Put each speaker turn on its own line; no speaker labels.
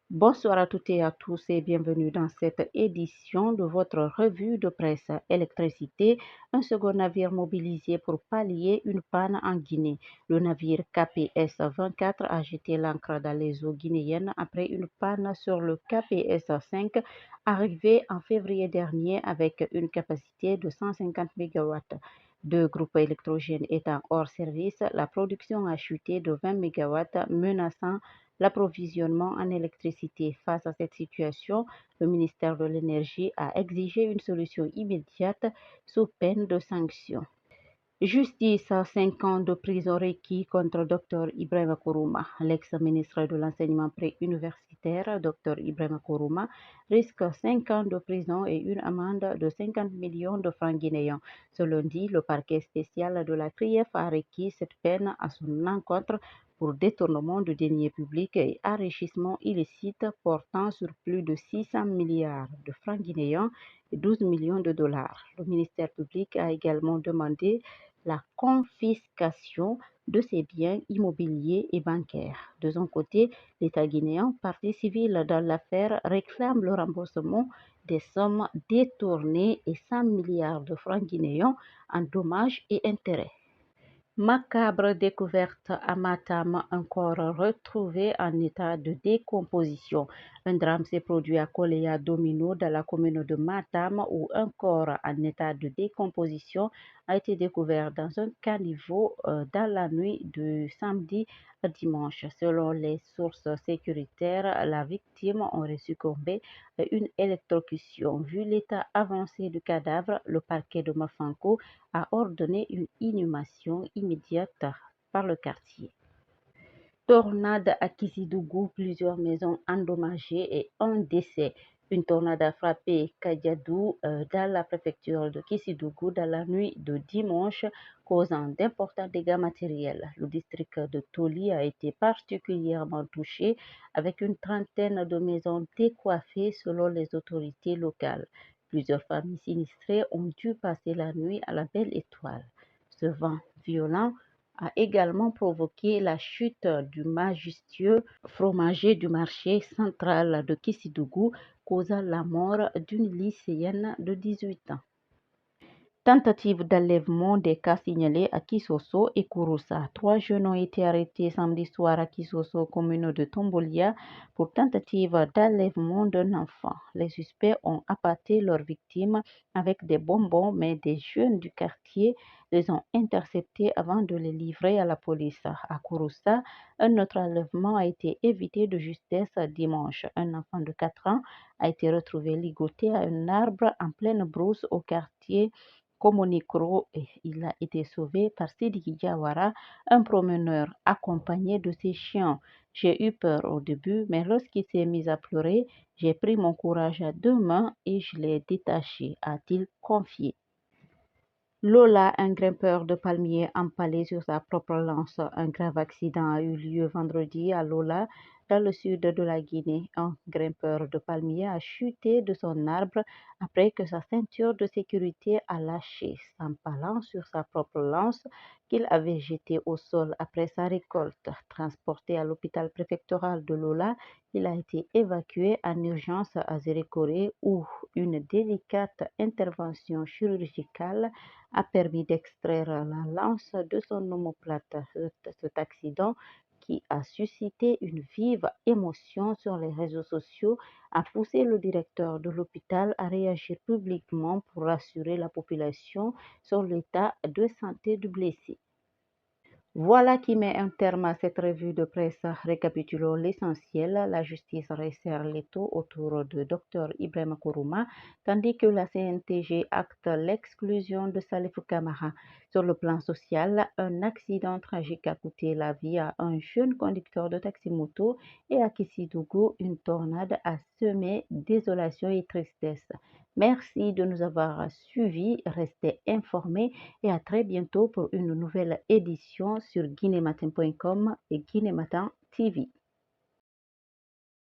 Bonsoir à toutes et à tous et bienvenue dans cette édition de votre revue de presse électricité, un second navire mobilisé pour pallier une panne en Guinée. Le navire KPS 24 a jeté l'ancre dans les eaux guinéennes après une panne sur le KPS 5 arrivé en février dernier avec une capacité de 150 MW. Deux groupes électrogènes étant hors service, la production a chuté de 20 MW, menaçant l'approvisionnement en électricité. Face à cette situation, le ministère de l'Énergie a exigé une solution immédiate sous peine de sanctions. Justice à 5 ans de prison requis contre Dr Ibrahima Kourouma. L'ex-ministre de l'Enseignement préuniversitaire, Dr Ibrahima Kourouma, risque 5 ans de prison et une amende de 50 millions de francs guinéens. Ce lundi, le parquet spécial de la CRIEF a requis cette peine à son encontre pour détournement de deniers publics et enrichissement illicite portant sur plus de 600 milliards de francs guinéens et 12 millions de dollars. Le ministère public a également demandé la confiscation de ses biens immobiliers et bancaires. De son côté, l'État guinéen, partie civile dans l'affaire, réclame le remboursement des sommes détournées et 100 milliards de francs guinéens en dommages et intérêts. Macabre découverte à Matam, un corps retrouvé en état de décomposition. Un drame s'est produit à Koleya Domino dans la commune de Matam où un corps en état de décomposition a été découvert dans un caniveau dans la nuit de samedi à dimanche. Selon les sources sécuritaires, la victime aurait succombé à une électrocution. Vu l'état avancé du cadavre, le parquet de Mafanko a ordonné une inhumation immédiate par le quartier. Tornade à Kissidougou, plusieurs maisons endommagées et un décès. Une tornade a frappé Kadiadou dans la préfecture de Kissidougou dans la nuit de dimanche, causant d'importants dégâts matériels. Le district de Toli a été particulièrement touché, avec une trentaine de maisons décoiffées selon les autorités locales. Plusieurs familles sinistrées ont dû passer la nuit à la Belle Étoile. Ce vent violent a également provoqué la chute du majestueux fromager du marché central de Kissidougou, causant la mort d'une lycéenne de 18 ans. Tentative d'enlèvement des cas signalés à Kisosso et Kouroussa. 3 jeunes ont été arrêtés samedi soir à Kisosso, commune de Tombolia, pour tentative d'enlèvement d'un enfant. Les suspects ont appâté leurs victimes avec des bonbons, mais des jeunes du quartier les ont interceptés avant de les livrer à la police. À Kouroussa, un autre enlèvement a été évité de justesse dimanche. Un enfant de 4 ans a été retrouvé ligoté à un arbre en pleine brousse au quartier Komonikro. Il a été sauvé par Sidiki Diawara, un promeneur accompagné de ses chiens. J'ai eu peur au début, mais lorsqu'il s'est mis à pleurer, j'ai pris mon courage à deux mains et je l'ai détaché, a-t-il confié. Lola, un grimpeur de palmier empalé sur sa propre lance. Un grave accident a eu lieu vendredi à Lola, dans le sud de la Guinée. Un grimpeur de palmier a chuté de son arbre après que sa ceinture de sécurité a lâché, s'empalant sur sa propre lance qu'il avait jetée au sol après sa récolte. Transporté à l'hôpital préfectoral de Lola, il a été évacué en urgence à Zérékoré où une délicate intervention chirurgicale a permis d'extraire la lance de son omoplate. Cet accident, qui a suscité une vive émotion sur les réseaux sociaux, a poussé le directeur de l'hôpital à réagir publiquement pour rassurer la population sur l'état de santé du blessé. Voilà qui met un terme à cette revue de presse. Récapitulons l'essentiel. La justice resserre l'étau autour de Dr Ibrahima Kourouma, tandis que la CNTG acte l'exclusion de Salif Kamara. Sur le plan social, un accident tragique a coûté la vie à un jeune conducteur de taxi-moto et à Kissidougou, une tornade a semé désolation et tristesse. Merci de nous avoir suivis, restez informés et à très bientôt pour une nouvelle édition sur guinématin.com et Guinématin TV.